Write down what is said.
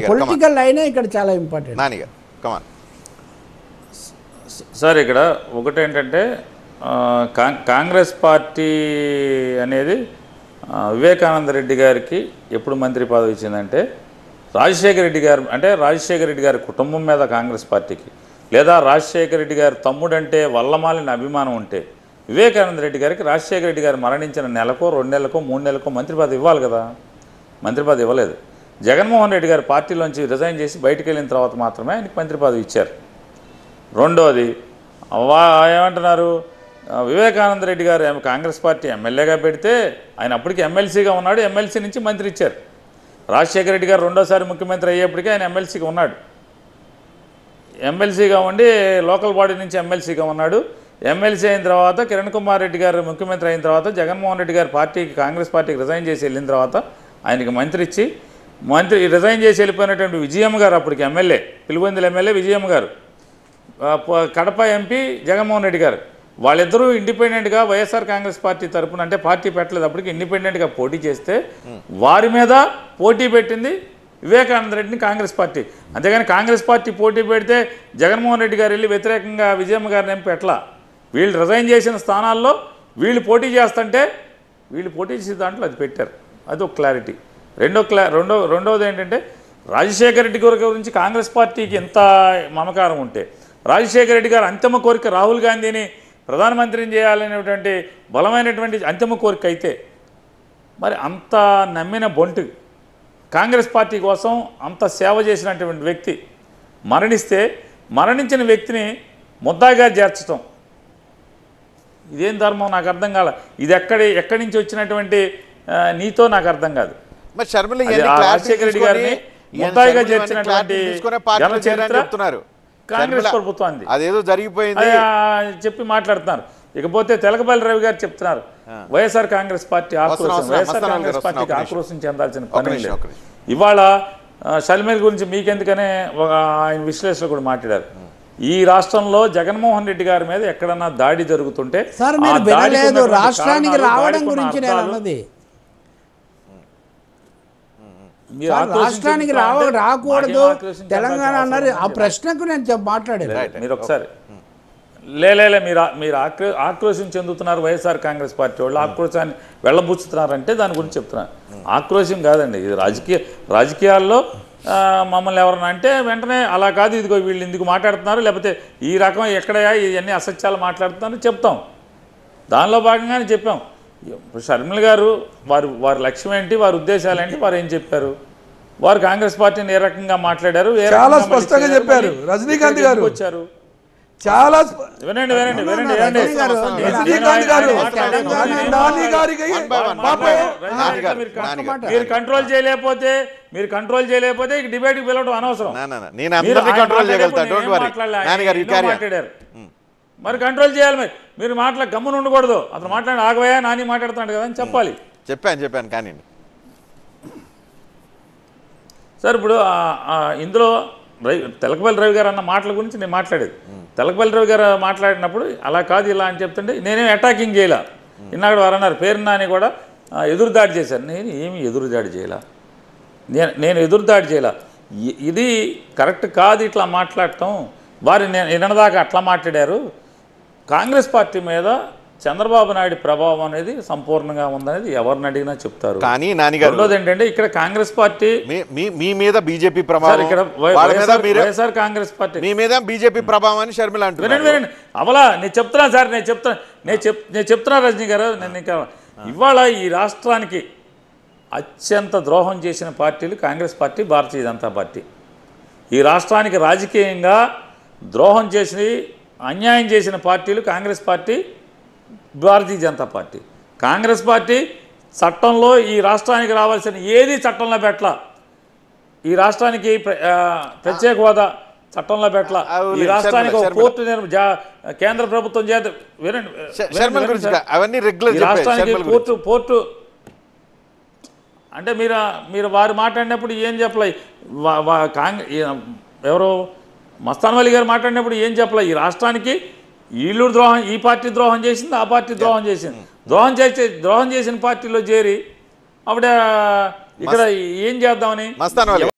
Political లైనే ఇక్కడ చాలా important. నానిగారు కమాన్. Sir ఇక్కడ ఒకటేంటంటే కాంగ్రెస్ పార్టీ అనేది వివేకానంద రెడ్డి గారికి ఎప్పుడు మంత్రి పదవి ఇచ్చిందంటే రాజశేఖర రెడ్డి గారి కుటుంబం మీద కాంగ్రెస్ పార్టీకి, లేదా రాజశేఖర రెడ్డి గారి తమ్ముడంటే వల్లమాలిన అభిమానం ఉంటే వివేకానంద రెడ్డి గారికి రాజశేఖర రెడ్డి గారు మరణించిన నెలకో 2 నెలలకో 3 నెలలకో మంత్రి పదవి ఇవ్వాలి కదా. మంత్రి పదవి ఇవ్వలేదు. జగన్మోహన్ రెడ్డి గారు పార్టీలోంచి రిజైన్ చేసి బయటకు వెళ్ళిన తర్వాత మాత్రమే ఆయనకి మంత్రి పదవి ఇచ్చారు. రెండోది ఏమంటున్నారు, వివేకానంద రెడ్డి గారు కాంగ్రెస్ పార్టీ ఎమ్మెల్యేగా పెడితే ఆయన అప్పటికి ఎమ్మెల్సీగా ఉన్నాడు, ఎమ్మెల్సీ నుంచి మంత్రి ఇచ్చారు. రాజశేఖర రెడ్డి గారు రెండోసారి ముఖ్యమంత్రి అయ్యేప్పటికీ ఆయన ఎమ్మెల్సీగా ఉన్నాడు. ఎమ్మెల్సీగా ఉండి లోకల్ బాడీ నుంచి ఎమ్మెల్సీగా ఉన్నాడు. ఎమ్మెల్సీ అయిన తర్వాత కిరణ్ కుమార్ రెడ్డి గారు ముఖ్యమంత్రి అయిన తర్వాత జగన్మోహన్ రెడ్డి గారు కాంగ్రెస్ పార్టీకి రిజైన్ చేసి వెళ్ళిన తర్వాత ఆయనకి మంత్రి ఇచ్చి, రిజైన్ చేసి వెళ్ళిపోయినటువంటి విజయమ్మ గారు, అప్పటికి ఎమ్మెల్యే పిలువొందుల ఎమ్మెల్యే విజయమ్మ గారు, కడప ఎంపీ జగన్మోహన్ రెడ్డి గారు, వాళ్ళిద్దరూ ఇండిపెండెంట్గా వైఎస్ఆర్ కాంగ్రెస్ పార్టీ తరఫున, అంటే పార్టీ పెట్టలేదు అప్పటికి, ఇండిపెండెంట్గా పోటీ చేస్తే వారి మీద పోటీ పెట్టింది వివేకానంద రెడ్డిని కాంగ్రెస్ పార్టీ. అంతేగాని కాంగ్రెస్ పార్టీ పోటీ పెడితే జగన్మోహన్ రెడ్డి గారు వెళ్ళి వ్యతిరేకంగా విజయమ్మ గారిని ఎంపీ ఎట్లా, వీళ్ళు రిజైన్ చేసిన స్థానాల్లో వీళ్ళు పోటీ చేస్తుంటే వీళ్ళు పోటీ చేసే దాంట్లో అది పెట్టారు. అది ఒక క్లారిటీ. రెండవది ఏంటంటే రాజశేఖర రెడ్డి గారి గురించి కాంగ్రెస్ పార్టీకి ఎంత మమకారం ఉంటే, రాజశేఖర రెడ్డి గారు అంతిమ కోరిక రాహుల్ గాంధీని ప్రధానమంత్రిని చేయాలనేటువంటి బలమైనటువంటి అంతిమ కోరిక అయితే, మరి అంత నమ్మిన బొంటు కాంగ్రెస్ పార్టీ కోసం అంత సేవ చేసినటువంటి వ్యక్తి మరణిస్తే, మరణించిన వ్యక్తిని ముద్దాగా చేర్చడం ఇదేం ధర్మం నాకు అర్థం కాల. ఇది ఎక్కడి నుంచి వచ్చినటువంటి నీతో నాకు అర్థం కాదు. రాజశేఖర రెడ్డి గారిని ముద్దాయిగా చేర్చినటువంటి చెప్తున్నారు కాంగ్రెస్ ప్రభుత్వాన్ని, అదేదో జరిగిపోయింది చెప్పి మాట్లాడుతున్నారు. ఇకపోతే తెలకపల్లి రవి గారు చెప్తున్నారు వైఎస్ఆర్ కాంగ్రెస్ పార్టీ ఆక్రోశం, వైఎస్ఆర్ కాంగ్రెస్ పార్టీకి ఆక్రోశం చెందాల్సిన పని లేదు. ఇవాళ షల్మేల్ గురించి మీకెందుకనే ఆయన విశ్లేషణ కూడా మాట్లాడారు. ఈ రాష్ట్రంలో జగన్మోహన్ రెడ్డి గారి మీద ఎక్కడన్నా దాడి జరుగుతుంటే రాష్ట్రానికి రావడం గురించి రాష్ట్రానికి రాకూడదు తెలంగాణ అన్నారు. ఆ ప్రశ్నకు నేను మాట్లాడాను. మీరు ఒకసారి మీరు ఆక్రోశం చెందుతున్నారు వైఎస్ఆర్ కాంగ్రెస్ పార్టీ వాళ్ళు, ఆక్రోశాన్ని వెళ్ళబుచ్చుతున్నారంటే దాని గురించి చెప్తున్నారు. ఆక్రోశం కాదండి, ఇది రాజకీయాల్లో మమ్మల్ని ఎవరన్నా అంటే వెంటనే అలా కాదు, ఇదిగో వీళ్ళు ఎందుకు మాట్లాడుతున్నారు, లేకపోతే ఈ రకం ఎక్కడయా ఇవన్నీ అసత్యాలు మాట్లాడుతున్నారు చెప్తాం. దానిలో భాగంగానే చెప్పాం. షర్మిల గారు వారి లక్ష్యం ఏంటి, వారి ఉద్దేశాలు ఏంటి, వారు ఏం చెప్పారు, వారు కాంగ్రెస్ పార్టీని ఏ రకంగా మాట్లాడారు, చాలా స్పష్టంగా చెప్పారు. రజనీకాంత్ గారు వచ్చారు, చాలా వినండి. మీరు కంట్రోల్ చేయలేకపోతే ఇక డిబేట్ కి పిలవడం అనవసరం. మాట్లాడారు మరి కంట్రోల్ చేయాలి. మీరు గమ్మున ఉండకూడదు. అతను మాట్లాడి ఆగవయా నాని మాట్లాడుతున్నాడు కదా అని చెప్పాలి. చెప్పాను కానీ సార్ ఇప్పుడు ఇందులో తెలకపల్లి రవి గారు అన్న మాటల గురించి నేను మాట్లాడేది. తెలకపల్లి రవి గారు మాట్లాడినప్పుడు అలా కాదు ఇలా అని చెప్తుంటే నేనేం అటాకింగ్ చేయలే. ఇన్నాడు వారు అన్నారు పేరు నాని కూడా ఎదురుదాడి చేశాను. నేను ఏమి ఎదురుదాడి చేయలే, నేను ఎదురుదాడి చేయలే. ఇది కరెక్ట్ కాదు ఇట్లా మాట్లాడటం. వారు నిన్నదాకా అట్లా మాట్లాడారు. కాంగ్రెస్ పార్టీ మీద చంద్రబాబు నాయుడు ప్రభావం అనేది సంపూర్ణంగా ఉందనేది ఎవరిని అడిగినా చెప్తారు. కానీ రెండోది ఏంటంటే ఇక్కడ కాంగ్రెస్ పార్టీ మీ మీద బీజేపీ ప్రభావం, ఇక్కడ వైఎస్ఆర్ కాంగ్రెస్ పార్టీ మీ మీద బీజేపీ ప్రభావం అని షర్మిల అంటున్నారు. వినండి అవలా నేను చెప్తున్నా సార్, నేను చెప్తున్నా రజనీ గారు. నేను ఇంకా ఇవాళ ఈ రాష్ట్రానికి అత్యంత ద్రోహం చేసిన పార్టీలు కాంగ్రెస్ పార్టీ, భారతీయ జనతా పార్టీ. ఈ రాష్ట్రానికి రాజకీయంగా ద్రోహం చేసి అన్యాయం చేసిన పార్టీలు Congress party, Bharatiya Janata party. Congress party చట్టంలో ఈ రాష్ట్రానికి రావాల్సిన ఏది చట్టంలో పెట్టల. ఈ రాష్ట్రానికి ప్రత్యేక హోదా చట్టంలో పెట్టల. ఈ రాష్ట్రానికి ఒక పోర్టు కేంద్ర ప్రభుత్వం చేత రాష్ట్రానికి పోర్టు అంటే మీరు వారు మాట్లాడినప్పుడు ఏం చెప్పలే. ఎవరో మస్తాన్ వలి గారు మాట్లాడినప్పుడు ఏం చెప్పలే. ఈ రాష్ట్రానికి వీళ్ళు ద్రోహం, ఈ పార్టీ ద్రోహం చేసింది, ఆ పార్టీ ద్రోహం చేసింది. ద్రోహం చేసిన పార్టీలో చేరి అప్పుడు ఇక్కడ ఏం చేద్దామని